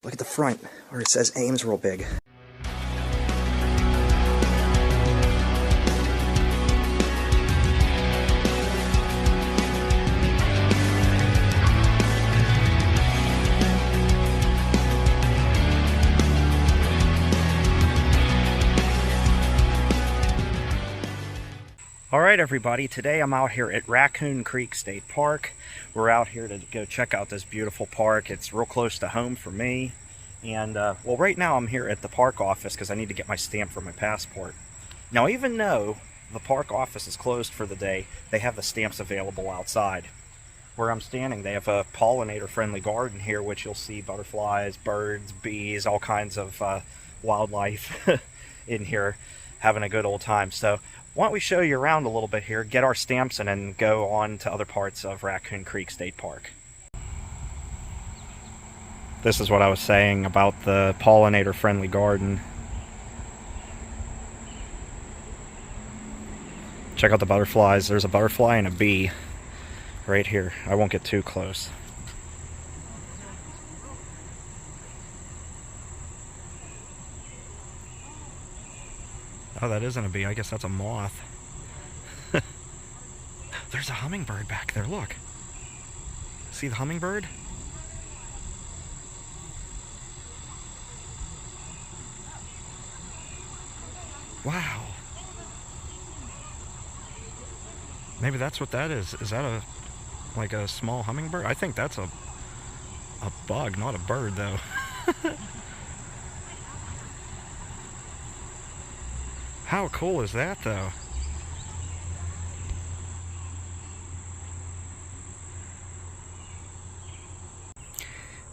Look at the front where it says Ames real big. Alright everybody, today I'm out here at Raccoon Creek State Park. We're out here to go check out this beautiful park. It's real close to home for me. And, well, right now I'm here at the park office because I need to get my stamp for my passport. Now, even though the park office is closed for the day, they have the stamps available outside. Where I'm standing, they have a pollinator-friendly garden here, which you'll see butterflies, birds, bees, all kinds of wildlife in here having a good old time. So, why don't we show you around a little bit here, get our stamps, and then go on to other parts of Raccoon Creek State Park. This is what I was saying about the pollinator-friendly garden. Check out the butterflies. There's a butterfly and a bee right here. I won't get too close. Oh, that isn't a bee. I guess that's a moth. There's a hummingbird back there. Look. See the hummingbird? Wow. Maybe that's what that is. Is that like a small hummingbird? I think that's a bug, not a bird, though. How cool is that, though?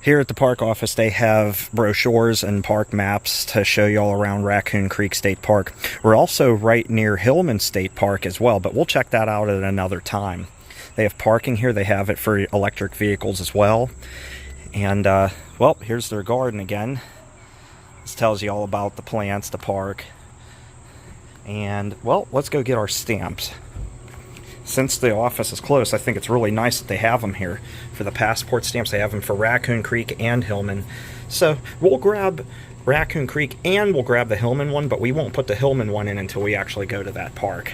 Here at the park office, they have brochures and park maps to show you all around Raccoon Creek State Park. We're also right near Hillman State Park as well, but we'll check that out at another time. They have parking here. They have it for electric vehicles as well. And, well, here's their garden again. This tells you all about the plants, the park. And, well, let's go get our stamps. Since the office is closed, I think it's really nice that they have them here. For the passport stamps, they have them for Raccoon Creek and Hillman. So, we'll grab Raccoon Creek and we'll grab the Hillman one, but we won't put the Hillman one in until we actually go to that park.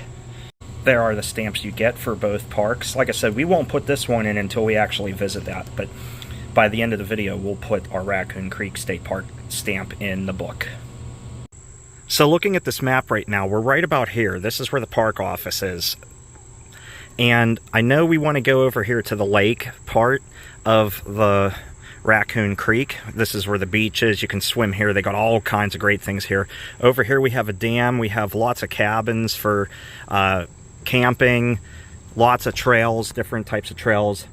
There are the stamps you get for both parks. Like I said, we won't put this one in until we actually visit that, but by the end of the video, we'll put our Raccoon Creek State Park stamp in the book. So looking at this map right now, we're right about here. This is where the park office is. And I know we want to go over here to the lake part of the Raccoon Creek. This is where the beach is. You can swim here. They got all kinds of great things here. Over here we have a dam. We have lots of cabins for camping, lots of trails, different types of trails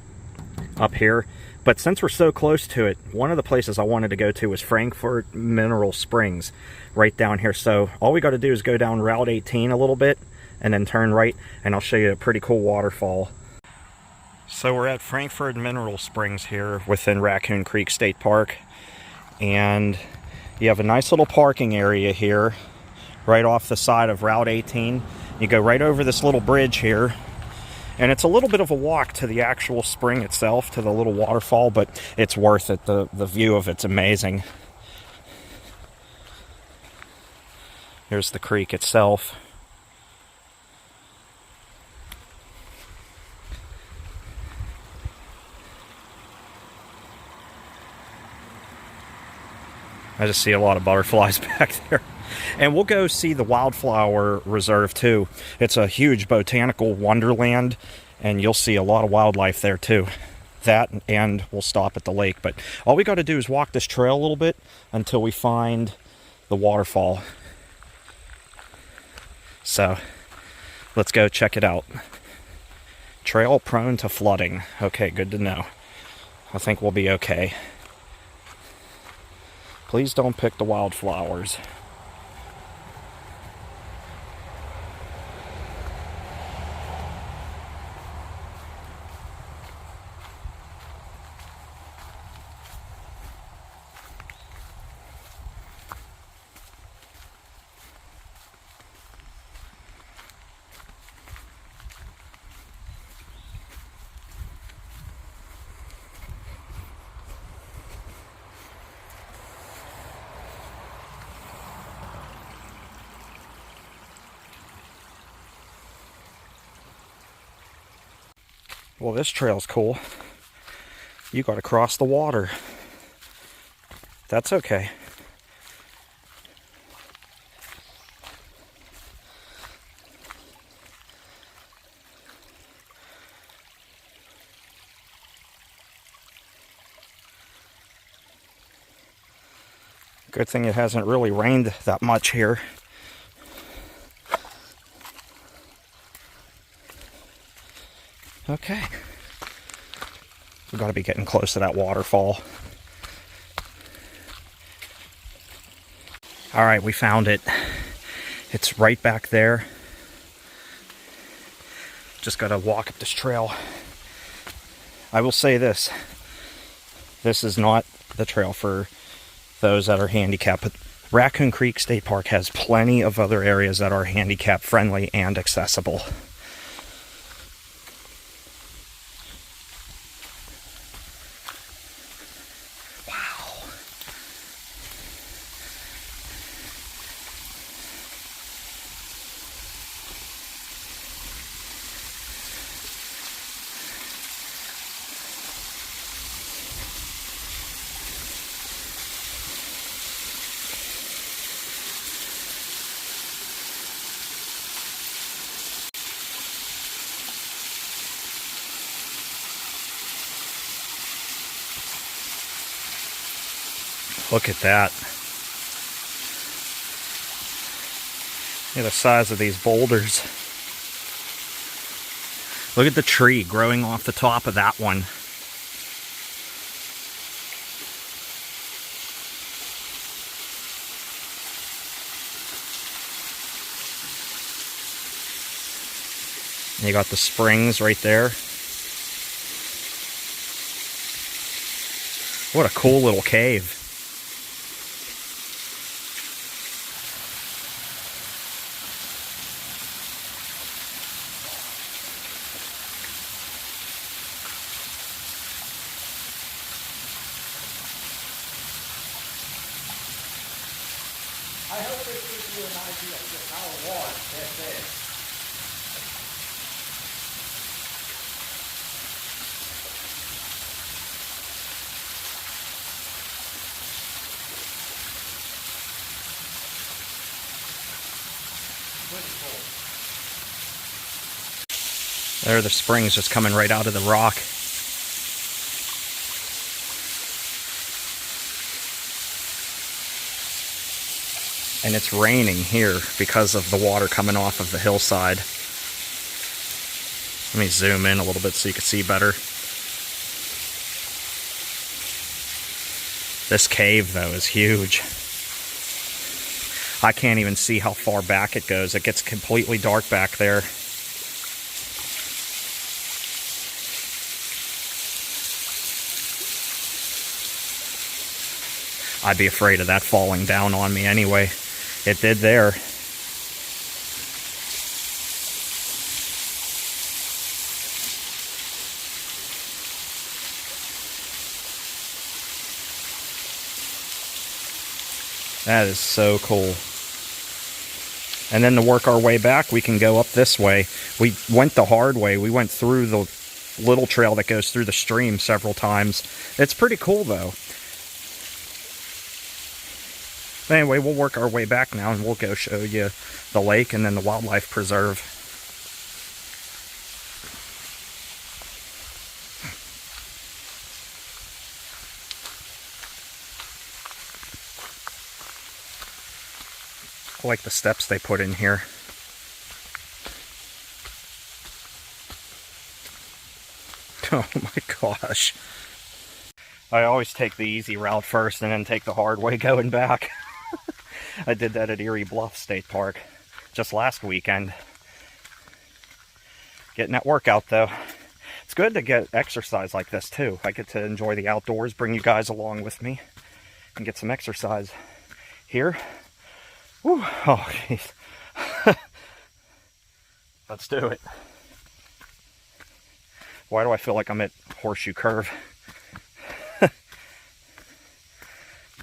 up here. But since we're so close to it, one of the places I wanted to go to was Frankfort Mineral Springs, right down here. So all we got to do is go down Route 18 a little bit and then turn right, and I'll show you a pretty cool waterfall. So we're at Frankfort Mineral Springs here within Raccoon Creek State Park, and you have a nice little parking area here right off the side of Route 18. You go right over this little bridge here, and it's a little bit of a walk to the actual spring itself, to the little waterfall, but it's worth it. The view of it's amazing. Here's the creek itself. I just see a lot of butterflies back there. And we'll go see the Wildflower Reserve too. It's a huge botanical wonderland, and you'll see a lot of wildlife there too. That, and we'll stop at the lake. But all we got to do is walk this trail a little bit until we find the waterfall. So, let's go check it out. Trail prone to flooding. Okay, good to know. I think we'll be okay. Please don't pick the wildflowers. Well, this trail's cool. You got to cross the water. That's okay. Good thing it hasn't really rained that much here. Okay. We've got to be getting close to that waterfall. All right, we found it. It's right back there. Just got to walk up this trail. I will say this. This is not the trail for those that are handicapped, but Raccoon Creek State Park has plenty of other areas that are handicap friendly and accessible. Look at that. Look at the size of these boulders. Look at the tree growing off the top of that one. And you got the springs right there. What a cool little cave. I hope this gives you an idea of just how large this is. There are the springs just coming right out of the rock. And it's raining here because of the water coming off of the hillside. Let me zoom in a little bit so you can see better. This cave, though, is huge. I can't even see how far back it goes. It gets completely dark back there. I'd be afraid of that falling down on me anyway. It did there. That is so cool. And then to work our way back, we can go up this way. We went the hard way. We went through the little trail that goes through the stream several times. It's pretty cool, though. Anyway, we'll work our way back now, and we'll go show you the lake and then the wildlife preserve. I like the steps they put in here. Oh my gosh. I always take the easy route first and then take the hard way going back. I did that at Erie Bluff State Park just last weekend. Getting that workout, though. It's good to get exercise like this, too. I get to enjoy the outdoors, bring you guys along with me, and get some exercise here. Woo. Oh, geez. Let's do it. Why do I feel like I'm at Horseshoe Curve?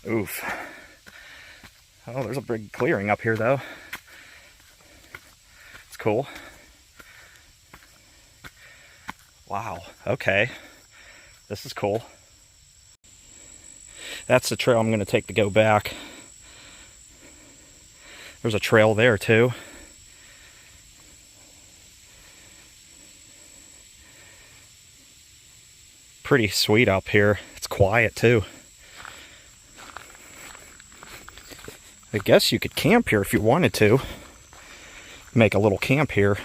Oof. Oh, there's a big clearing up here, though. It's cool. Wow, okay. This is cool. That's the trail I'm going to take to go back. There's a trail there too. Pretty sweet up here. It's quiet too. I guess you could camp here if you wanted to. Make a little camp here.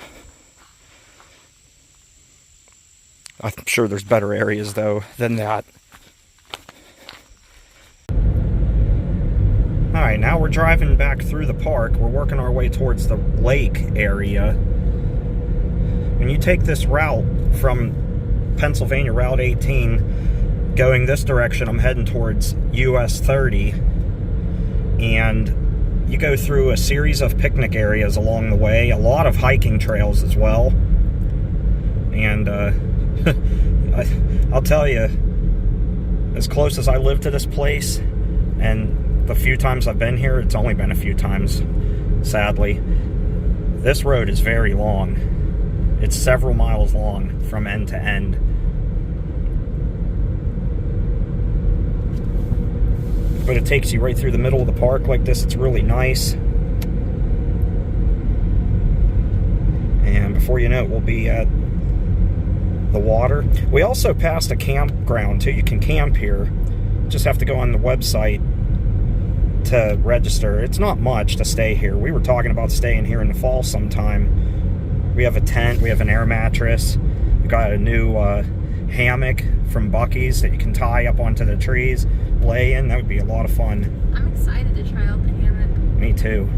I'm sure there's better areas though than that. Alright, now we're driving back through the park. We're working our way towards the lake area. When you take this route from Pennsylvania, Route 18, going this direction, I'm heading towards US 30. And you go through a series of picnic areas along the way, a lot of hiking trails as well. And I'll tell you, as close as I live to this place, and the few times I've been here, it's only been a few times, sadly, this road is very long. It's several miles long from end to end. But it takes you right through the middle of the park like this. It's really nice. And before you know it, we'll be at the water. We also passed a campground too. You can camp here. Just have to go on the website to register. It's not much to stay here. We were talking about staying here in the fall sometime. We have a tent. We have an air mattress. We got a new hammock from Buc-ee's that you can tie up onto the trees, lay in. That would be a lot of fun. I'm excited to try out the hammock. Me too.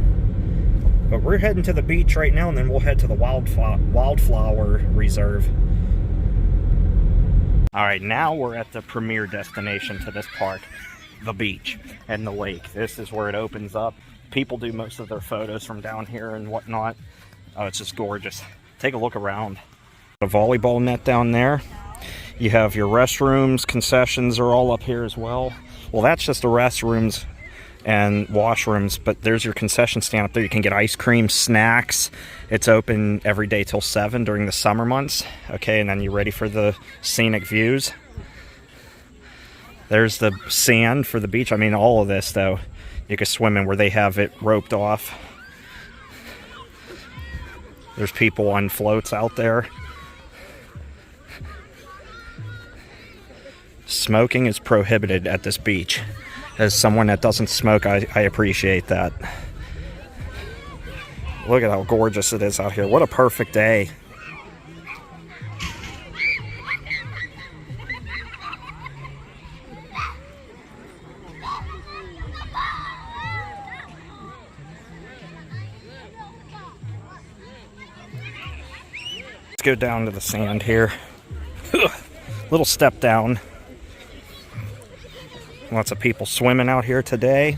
But we're heading to the beach right now, and then we'll head to the Wildflower Reserve. Alright, now we're at the premier destination to this park, the beach and the lake. This is where it opens up. People do most of their photos from down here and whatnot. Oh, it's just gorgeous. Take a look around. A volleyball net down there. You have your restrooms, concessions are all up here as well. Well, that's just the restrooms and washrooms, but there's your concession stand up there. You can get ice cream, snacks. It's open every day till 7 during the summer months. Okay, and then you're ready for the scenic views. There's the sand for the beach. I mean, all of this, though, you can swim in where they have it roped off. There's people on floats out there. Smoking is prohibited at this beach. As someone that doesn't smoke, I appreciate that. Look at how gorgeous it is out here. What a perfect day. Let's go down to the sand here. Little step down. Lots of people swimming out here today.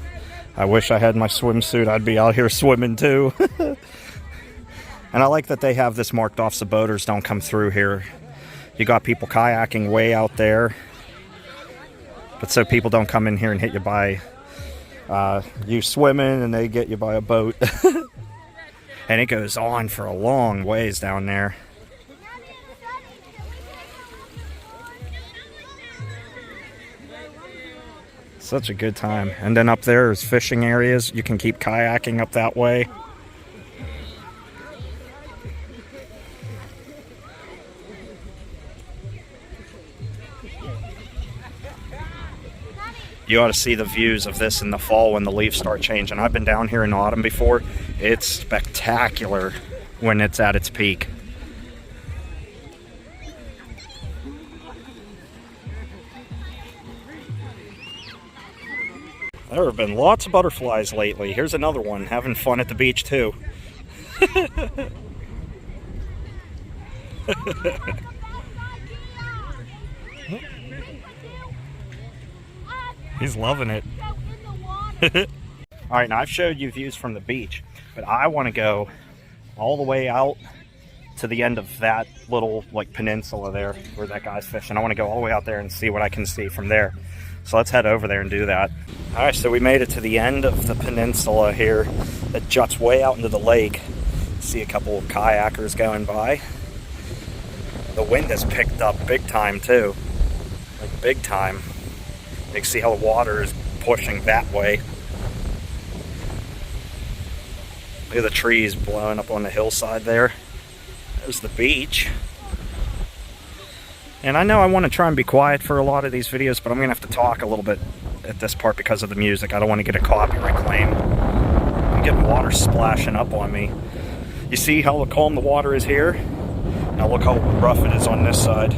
I wish I had my swimsuit. I'd be out here swimming too. And I like that they have this marked off so boaters don't come through here. You got people kayaking way out there. But so people don't come in here and hit you by you swimming and they get you by a boat. And it goes on for a long ways down there. Such a good time. And then up there is fishing areas. You can keep kayaking up that way. You ought to see the views of this in the fall when the leaves start changing. I've been down here in autumn before. It's spectacular when it's at its peak. There have been lots of butterflies lately. Here's another one having fun at the beach too. He's loving it. Alright, now I've showed you views from the beach, but I want to go all the way out to the end of that little peninsula there where that guy's fishing. I want to go all the way out there and see what I can see from there. So let's head over there and do that. Alright, so we made it to the end of the peninsula here. It juts way out into the lake. See a couple of kayakers going by. The wind has picked up big time too. Like big time. You can see how the water is pushing that way. Look at the trees blowing up on the hillside there. There's the beach. And I know I want to try and be quiet for a lot of these videos, but I'm going to have to talk a little bit at this part because of the music. I don't want to get a copyright claim. I'm getting water splashing up on me. You see how calm the water is here? Now look how rough it is on this side.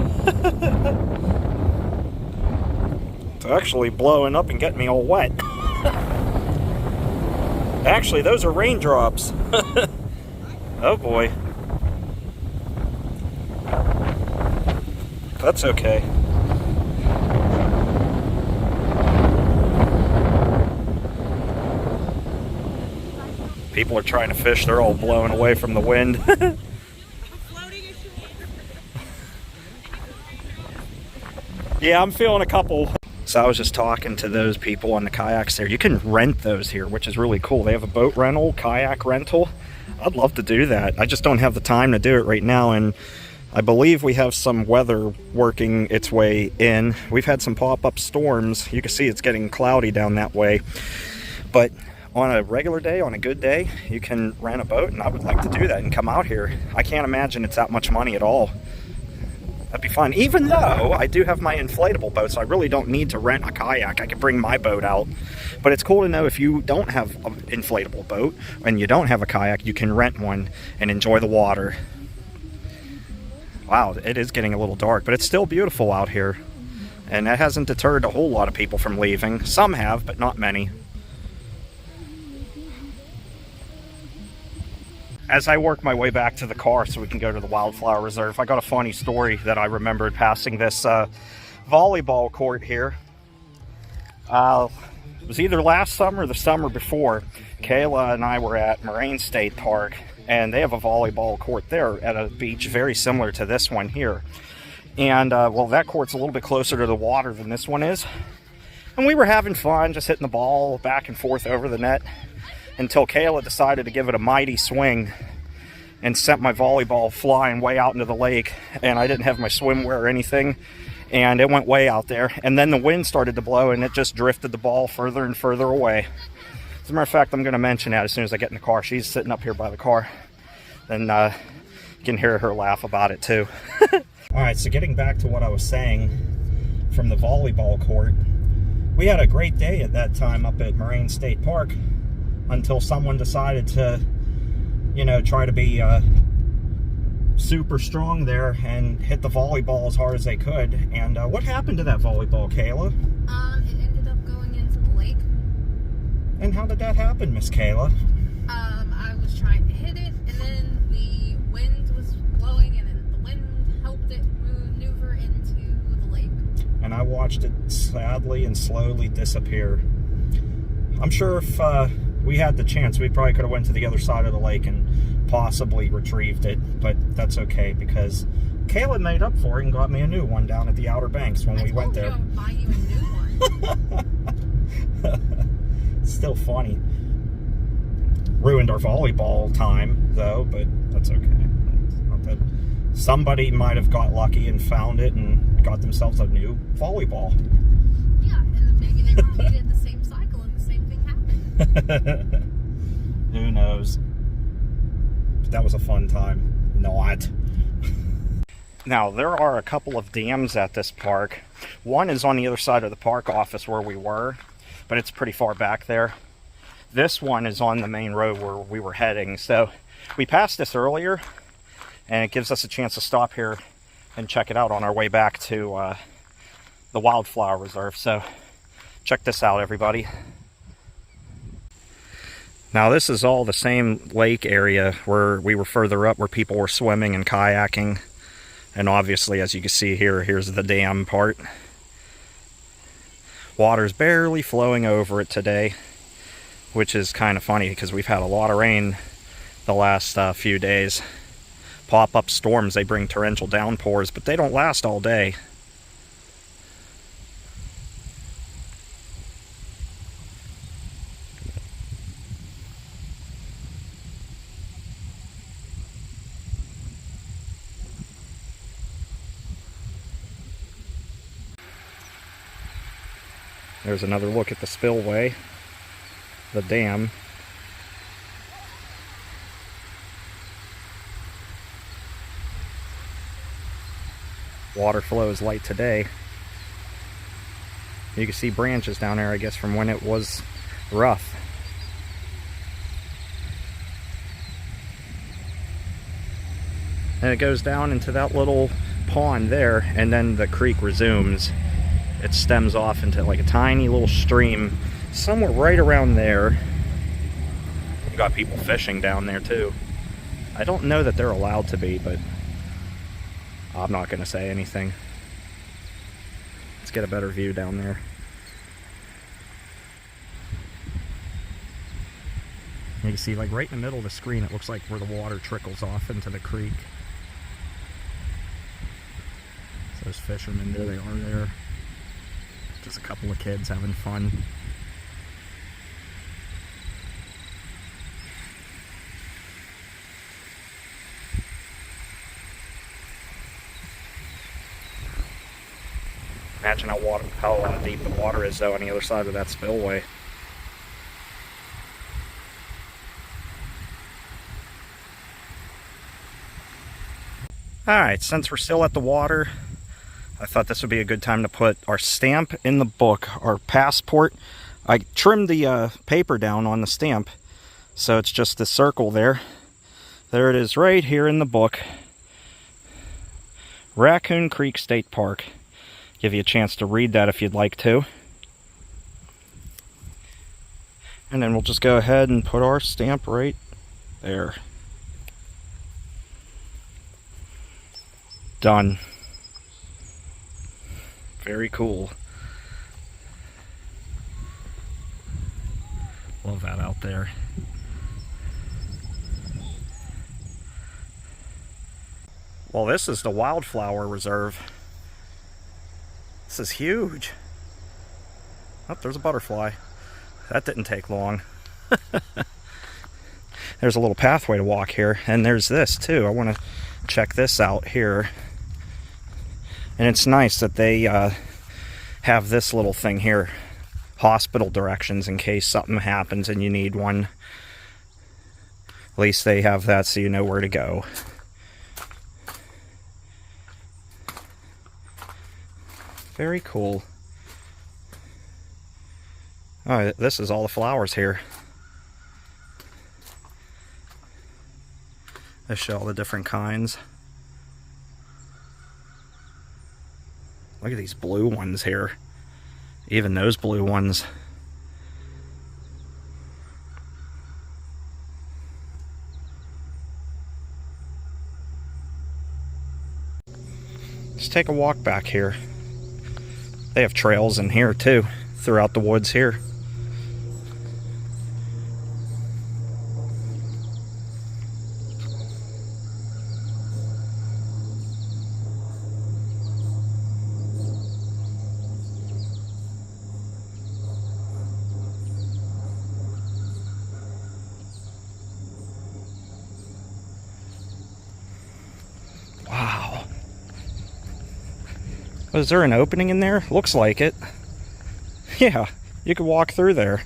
It's actually blowing up and getting me all wet. Actually, those are raindrops. Oh boy. That's okay. People are trying to fish. They're all blowing away from the wind. Yeah, I'm feeling a couple. So I was just talking to those people on the kayaks there. You can rent those here, which is really cool. They have a boat rental, kayak rental. I'd love to do that. I just don't have the time to do it right now, and I believe we have some weather working its way in. We've had some pop-up storms. You can see it's getting cloudy down that way. But on a regular day, on a good day, you can rent a boat, and I would like to do that and come out here. I can't imagine it's that much money at all. That'd be fun. Even though I do have my inflatable boat, so I really don't need to rent a kayak. I can bring my boat out. But it's cool to know if you don't have an inflatable boat and you don't have a kayak, you can rent one and enjoy the water. Wow, it is getting a little dark, but it's still beautiful out here. And that hasn't deterred a whole lot of people from leaving. Some have, but not many. As I work my way back to the car so we can go to the Wildflower Reserve, I got a funny story that I remembered passing this volleyball court here. It was either last summer or the summer before. Kayla and I were at Moraine State Park, and they have a volleyball court there at a beach very similar to this one here. And, well, that court's a little bit closer to the water than this one is. And we were having fun, just hitting the ball back and forth over the net, until Kayla decided to give it a mighty swing and sent my volleyball flying way out into the lake. And I didn't have my swimwear or anything, and it went way out there. And then the wind started to blow, and it just drifted the ball further and further away. As a matter of fact, I'm going to mention that as soon as I get in the car. She's sitting up here by the car. And you can hear her laugh about it too. Alright, so getting back to what I was saying from the volleyball court. We had a great day at that time up at Moraine State Park until someone decided to, you know, try to be super strong there and hit the volleyball as hard as they could. And what happened to that volleyball, Kayla? It ended up going into the lake. And how did that happen, Miss Kayla? I was trying to hit it, and then the wind was blowing, and then the wind helped it maneuver into the lake. And I watched it sadly and slowly disappear. I'm sure if we had the chance, we probably could have went to the other side of the lake and possibly retrieved it, but that's okay because Kayla made up for it and got me a new one down at the Outer Banks when we went there. I would buy you a new one. Still funny. Ruined our volleyball time though, but that's okay. Not that somebody might have got lucky and found it and got themselves a new volleyball. Yeah, and then maybe they repeated the same cycle and the same thing happened. Who knows? But that was a fun time. Not. Now, there are a couple of dams at this park. One is on the other side of the park office where we were, but it's pretty far back there. This one is on the main road where we were heading. So we passed this earlier, and it gives us a chance to stop here and check it out on our way back to the Wildflower Reserve. So check this out, everybody. Now this is all the same lake area where we were further up, where people were swimming and kayaking. And obviously, as you can see here, here's the dam part. Water's barely flowing over it today, which is kind of funny because we've had a lot of rain the last few days. Pop-up storms, they bring torrential downpours, but they don't last all day. There's another look at the spillway, the dam. Water flow is light today. You can see branches down there, I guess, from when it was rough. And it goes down into that little pond there, and then the creek resumes. It stems off into like a tiny little stream somewhere right around there. We've got people fishing down there too. I don't know that they're allowed to be, but I'm not going to say anything. Let's get a better view down there. You can see, like, right in the middle of the screen, it looks like where the water trickles off into the creek. So there's fishermen, there they are there. Just a couple of kids having fun. Imagine how deep the water is, though, on the other side of that spillway. Alright, since we're still at the water, I thought this would be a good time to put our stamp in the book, our passport. I trimmed the paper down on the stamp, so it's just the circle there. There it is right here in the book. Raccoon Creek State Park. Give you a chance to read that if you'd like to. And then we'll just go ahead and put our stamp right there. Done. Very cool. Love that out there. Well, this is the Wildflower Reserve. This is huge. Oh, there's a butterfly. That didn't take long. There's a little pathway to walk here, and there's this too. I want to check this out here. And it's nice that they have this little thing here, hospital directions in case something happens and you need one. At least they have that so you know where to go. Very cool. Oh, this is all the flowers here. They show all the different kinds. Look at these blue ones here. Even those blue ones. Let's take a walk back here. They have trails in here too, throughout the woods here. Wow. Is there an opening in there? Looks like it. Yeah, you could walk through there.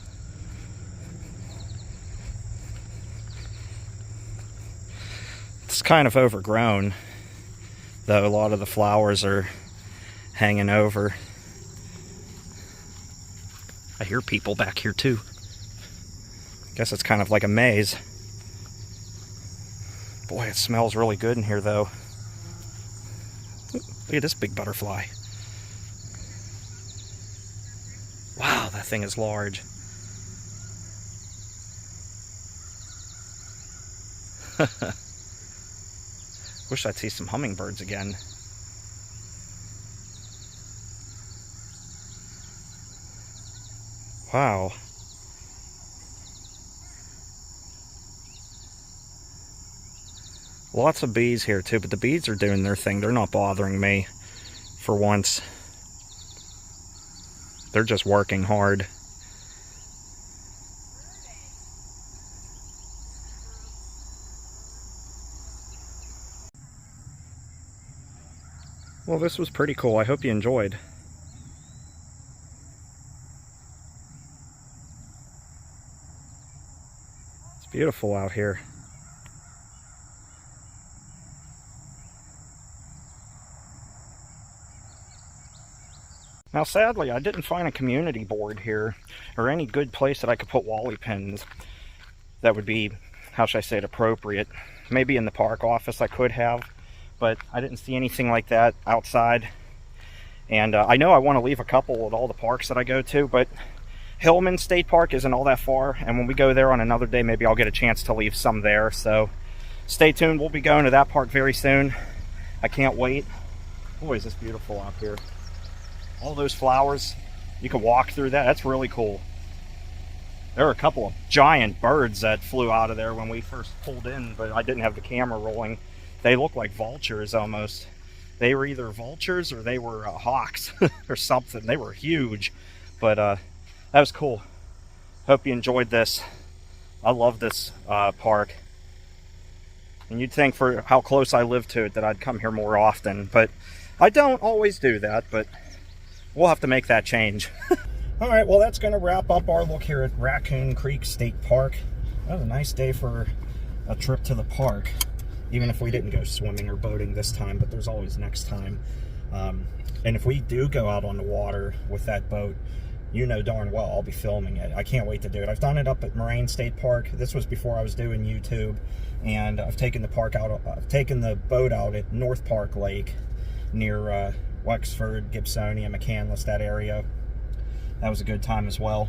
It's kind of overgrown, though a lot of the flowers are hanging over. I hear people back here too. Guess it's kind of like a maze. Boy, it smells really good in here though. Look at this big butterfly. Wow, that thing is large. Wish I'd see some hummingbirds again. Wow. Lots of bees here too, but the bees are doing their thing. They're not bothering me for once. They're just working hard. Well, this was pretty cool. I hope you enjoyed. Beautiful out here. Now sadly, I didn't find a community board here or any good place that I could put wally pins that would be, how should I say it, appropriate. Maybe in the park office I could have, but I didn't see anything like that outside. And I know I want to leave a couple at all the parks that I go to, but Hillman State Park isn't all that far, and when we go there on another day, maybe I'll get a chance to leave some there. So stay tuned. We'll be going to that park very soon. I can't wait. Boy, is this beautiful out here. All those flowers, you can walk through that. That's really cool. There were a couple of giant birds that flew out of there when we first pulled in, but I didn't have the camera rolling. They looked like vultures almost. They were either vultures or they were hawks or something. They were huge, but that was cool. Hope you enjoyed this. I love this park. And you'd think for how close I live to it that I'd come here more often, but I don't always do that, but we'll have to make that change. All right, well, that's going to wrap up our look here at Raccoon Creek State Park. That was a nice day for a trip to the park, even if we didn't go swimming or boating this time, but there's always next time. And if we do go out on the water with that boat, you know darn well I'll be filming it. I can't wait to do it. I've done it up at Moraine State Park. This was before I was doing YouTube, and I've taken the boat out at North Park Lake near Wexford, Gibsonia, McCandless, that area. That was a good time as well.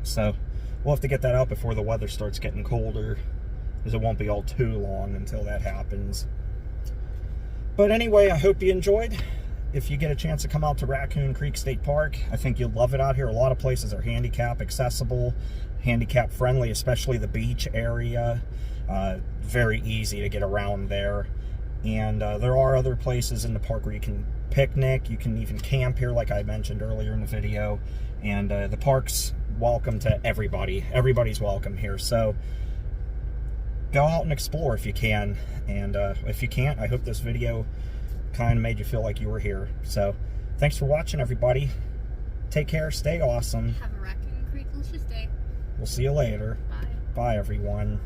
So we'll have to get that out before the weather starts getting colder, because it won't be all too long until that happens. But anyway, I hope you enjoyed. If you get a chance to come out to Raccoon Creek State Park, I think you'll love it out here. A lot of places are handicap accessible, handicap friendly, especially the beach area. Very easy to get around there. And there are other places in the park where you can picnic. You can even camp here, like I mentioned earlier in the video. And the park's welcome to everybody. Everybody's welcome here. So go out and explore if you can. And if you can't, I hope this video kind of made you feel like you were here. So thanks for watching, everybody. Take care. Stay awesome. Have a Raccoon Creek delicious day. We'll see you later. Bye. Bye, everyone.